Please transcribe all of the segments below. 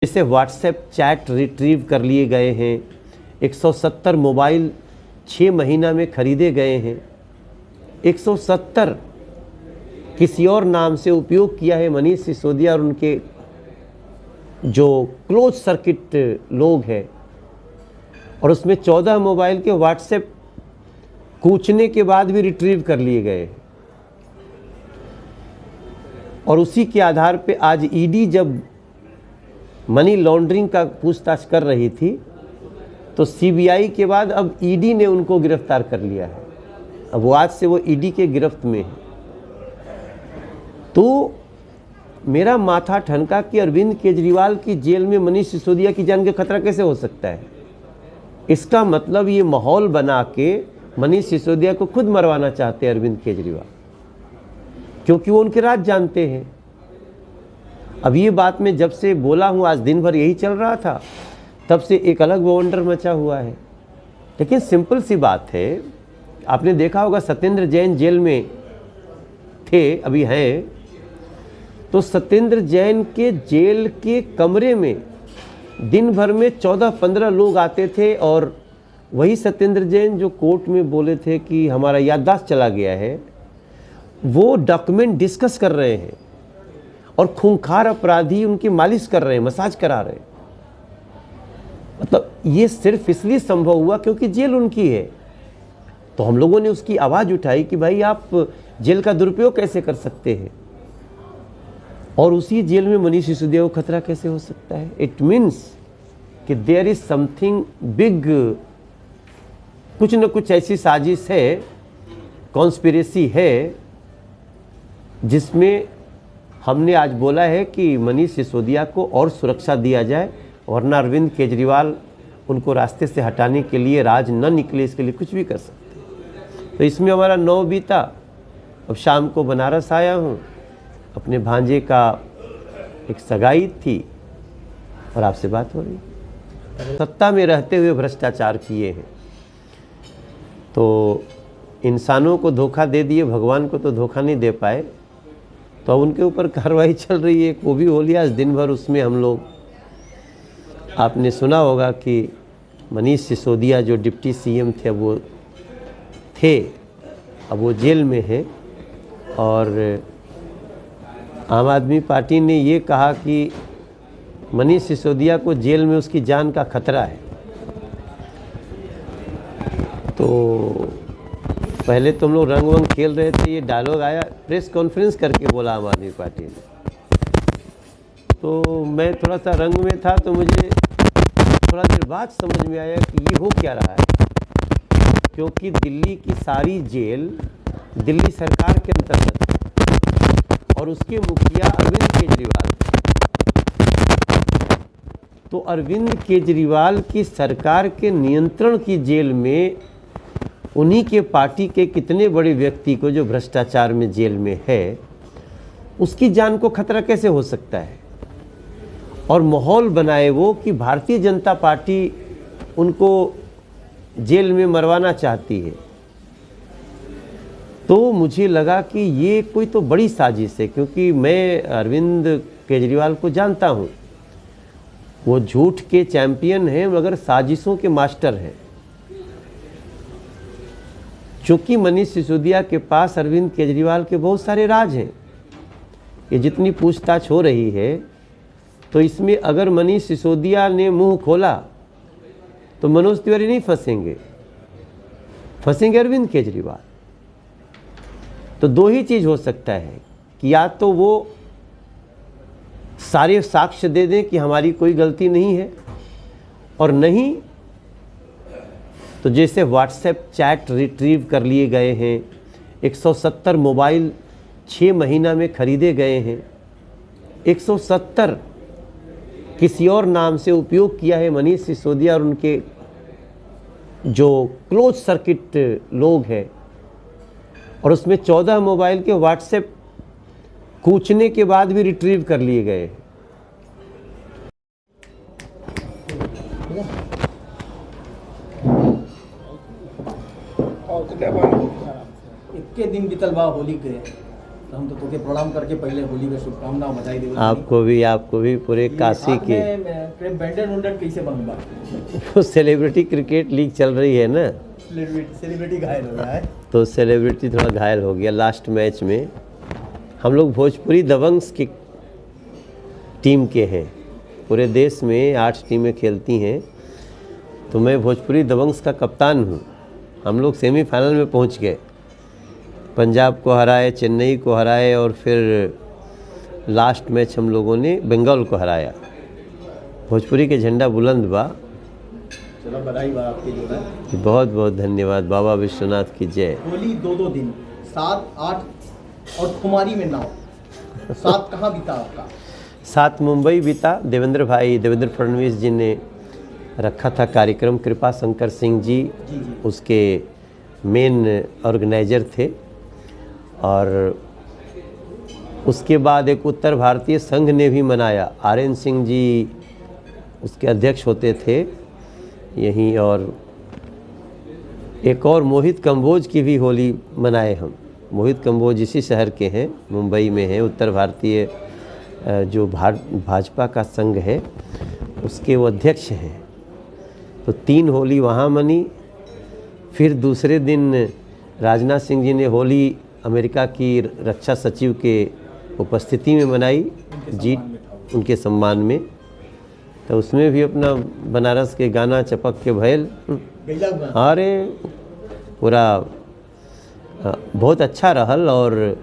जैसे WhatsApp chat retrieve कर लिए गए हैं, 170 मोबाइल 6 महीना में खरीदे गए हैं, 170 किसी और नाम से उपयोग किया है मनीष सिसोदिया और उनके जो क्लोज सर्किट लोग हैं, और उसमें 14 मोबाइल के व्हाट्सएप कूचने के बाद भी रिट्रीव कर लिए गए हैं। और उसी के आधार पे आज ईडी जब मनी लॉन्ड्रिंग का पूछताछ कर रही थी तो सीबीआई के बाद अब ईडी ने उनको गिरफ्तार कर लिया है। अब वो आज से वो ईडी के गिरफ्त में है। तो मेरा माथा ठनका कि अरविंद केजरीवाल की जेल में मनीष सिसोदिया की जान का खतरा कैसे हो सकता है। इसका मतलब ये माहौल बना के मनीष सिसोदिया को खुद मरवाना चाहते हैं अरविंद केजरीवाल, क्योंकि वो उनके राज जानते हैं। अब ये बात मैं जब से बोला हूँ, आज दिन भर यही चल रहा था, तब से एक अलग वंडर मचा हुआ है। लेकिन सिंपल सी बात है, आपने देखा होगा सत्येंद्र जैन जेल में थे, अभी हैं, तो सत्येंद्र जैन के जेल के कमरे में दिन भर में 14-15 लोग आते थे, और वही सत्येंद्र जैन जो कोर्ट में बोले थे कि हमारा याददाश्त चला गया है, वो डॉक्यूमेंट डिस्कस कर रहे हैं और खूंखार अपराधी उनकी मालिश कर रहे हैं, मसाज करा रहे हैं। मतलब ये सिर्फ इसलिए संभव हुआ क्योंकि जेल उनकी है। तो हम लोगों ने उसकी आवाज़ उठाई कि भाई आप जेल का दुरुपयोग कैसे कर सकते हैं, और उसी जेल में मनीष सिसोदिया को खतरा कैसे हो सकता है। इट मीन्स कि देयर इज समथिंग बिग, कुछ न कुछ ऐसी साजिश है, कॉन्स्पिरेसी है, जिसमें हमने आज बोला है कि मनीष सिसोदिया को और सुरक्षा दिया जाए, वरना अरविंद केजरीवाल उनको रास्ते से हटाने के लिए, राज न निकले इसके लिए कुछ भी कर सकते हैं। तो इसमें हमारा 9 बीता। अब शाम को बनारस आया हूँ, अपने भांजे का एक सगाई थी और आपसे बात हो रही। सत्ता में रहते हुए भ्रष्टाचार किए हैं, तो इंसानों को धोखा दे दिए, भगवान को तो धोखा नहीं दे पाए, तो अब उनके ऊपर कार्रवाई चल रही है। वो भी हो लिया आज दिन भर, उसमें हम लोग, आपने सुना होगा कि मनीष सिसोदिया जो डिप्टी सीएम थे, वो थे, अब वो जेल में है। और आम आदमी पार्टी ने ये कहा कि मनीष सिसोदिया को जेल में उसकी जान का खतरा है। तो पहले तुम लोग रंग वंग खेल रहे थे, ये डायलॉग आया, प्रेस कॉन्फ्रेंस करके बोला आम आदमी पार्टी ने। तो मैं थोड़ा सा रंग में था, तो मुझे थोड़ा देर बाद समझ में आया कि ये हो क्या रहा है, क्योंकि दिल्ली की सारी जेल दिल्ली सरकार के अंतर्गत है और उसके मुखिया अरविंद केजरीवाल। तो अरविंद केजरीवाल की सरकार के नियंत्रण की जेल में उन्हीं के पार्टी के कितने बड़े व्यक्ति को, जो भ्रष्टाचार में जेल में है, उसकी जान को खतरा कैसे हो सकता है। और माहौल बनाए वो कि भारतीय जनता पार्टी उनको जेल में मरवाना चाहती है। तो मुझे लगा कि ये कोई तो बड़ी साजिश है, क्योंकि मैं अरविंद केजरीवाल को जानता हूँ, वो झूठ के चैंपियन हैं मगर साजिशों के मास्टर हैं। चूँकि मनीष सिसोदिया के पास अरविंद केजरीवाल के बहुत सारे राज हैं, ये जितनी पूछताछ हो रही है, तो इसमें अगर मनीष सिसोदिया ने मुंह खोला तो मनोज तिवारी नहीं फंसेंगे, फंसेंगे अरविंद केजरीवाल। तो दो ही चीज़ हो सकता है कि या तो वो सारे साक्ष्य दे दें कि हमारी कोई गलती नहीं है, और नहीं तो जैसे व्हाट्सएप चैट रिट्रीव कर लिए गए हैं, 170 मोबाइल 6 महीना में खरीदे गए हैं, 170 किसी और नाम से उपयोग किया है मनीष सिसोदिया और उनके जो क्लोज सर्किट लोग हैं, और उसमें 14 मोबाइल के व्हाट्सएप कूचने के बाद भी रिट्रीव कर लिए गए हैं। इक्के दिन बीतल बा होली के हम तो तोके प्रणाम करके पहले होली में शुभकामनाएं बधाई देवे। आपको भी पूरे काशी के। बैंडर वंडर कैसे बनबा? वो सेलिब्रिटी क्रिकेट लीग चल रही है ना, सेलिब्रिटी घायल हो गया है। तो सेलिब्रिटी थोड़ा घायल हो गया लास्ट मैच में। हम लोग भोजपुरी दबंग्स की टीम के हैं, पूरे देश में 8 टीमें खेलती हैं, तो मैं भोजपुरी दबंग्स का कप्तान हूँ। हम लोग सेमीफाइनल में पहुँच गए, पंजाब को हराए, चेन्नई को हराए, और फिर लास्ट मैच हम लोगों ने बंगाल को हराया। भोजपुरी के झंडा बुलंद बा। चलो बधाई बा आपके जो है। बहुत बहुत धन्यवाद। बाबा विश्वनाथ की जय। होली 2 दिन 7, 8 और खुमारी में 9। 7 कहाँ बीता आपका? 7 मुंबई बीता। देवेंद्र फडणवीस जी ने रखा था कार्यक्रम, कृपा शंकर सिंह जी उसके मेन ऑर्गेनाइजर थे। और उसके बाद एक उत्तर भारतीय संघ ने भी मनाया, RN सिंह जी उसके अध्यक्ष होते थे यहीं, और एक और मोहित कंबोज की भी होली मनाए हम। मोहित कंबोज इसी शहर के हैं, मुंबई में हैं। उत्तर भारतीय जो भाजपा का संघ है उसके वो अध्यक्ष हैं। तो 3 होली वहाँ मनी। फिर दूसरे दिन राजनाथ सिंह जी ने होली अमेरिका की रक्षा सचिव के उपस्थिति में मनाई, जी उनके सम्मान में। तो उसमें भी अपना बनारस के गाना चपक के भैल, अरे पूरा बहुत अच्छा रहल। और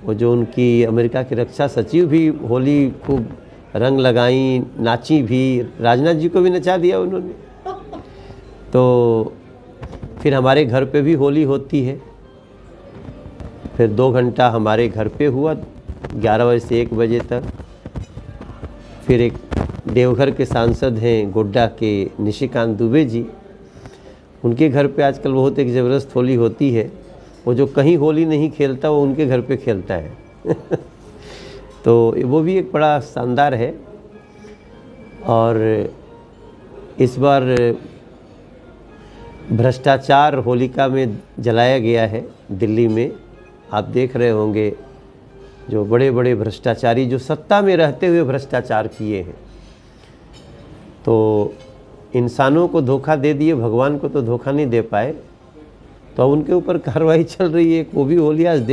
वो जो उनकी अमेरिका की रक्षा सचिव भी होली खूब रंग लगाई, नाची भी, राजनाथ जी को भी नचा दिया उन्होंने। तो फिर हमारे घर पे भी होली होती है। फिर 2 घंटा हमारे घर पे हुआ, 11 बजे से 1 बजे तक। फिर एक देवघर के सांसद हैं गोड्डा के निशिकांत दुबे जी, उनके घर पे आजकल बहुत एक ज़बरदस्त होली होती है। वो जो कहीं होली नहीं खेलता वो उनके घर पे खेलता है तो वो भी एक बड़ा शानदार है। और इस बार भ्रष्टाचार होलिका में जलाया गया है दिल्ली में। आप देख रहे होंगे जो बड़े बड़े भ्रष्टाचारी जो सत्ता में रहते हुए भ्रष्टाचार किए हैं, तो इंसानों को धोखा दे दिए, भगवान को तो धोखा नहीं दे पाए। तो उनके ऊपर कार्रवाई चल रही है। वो भी होली आज दिन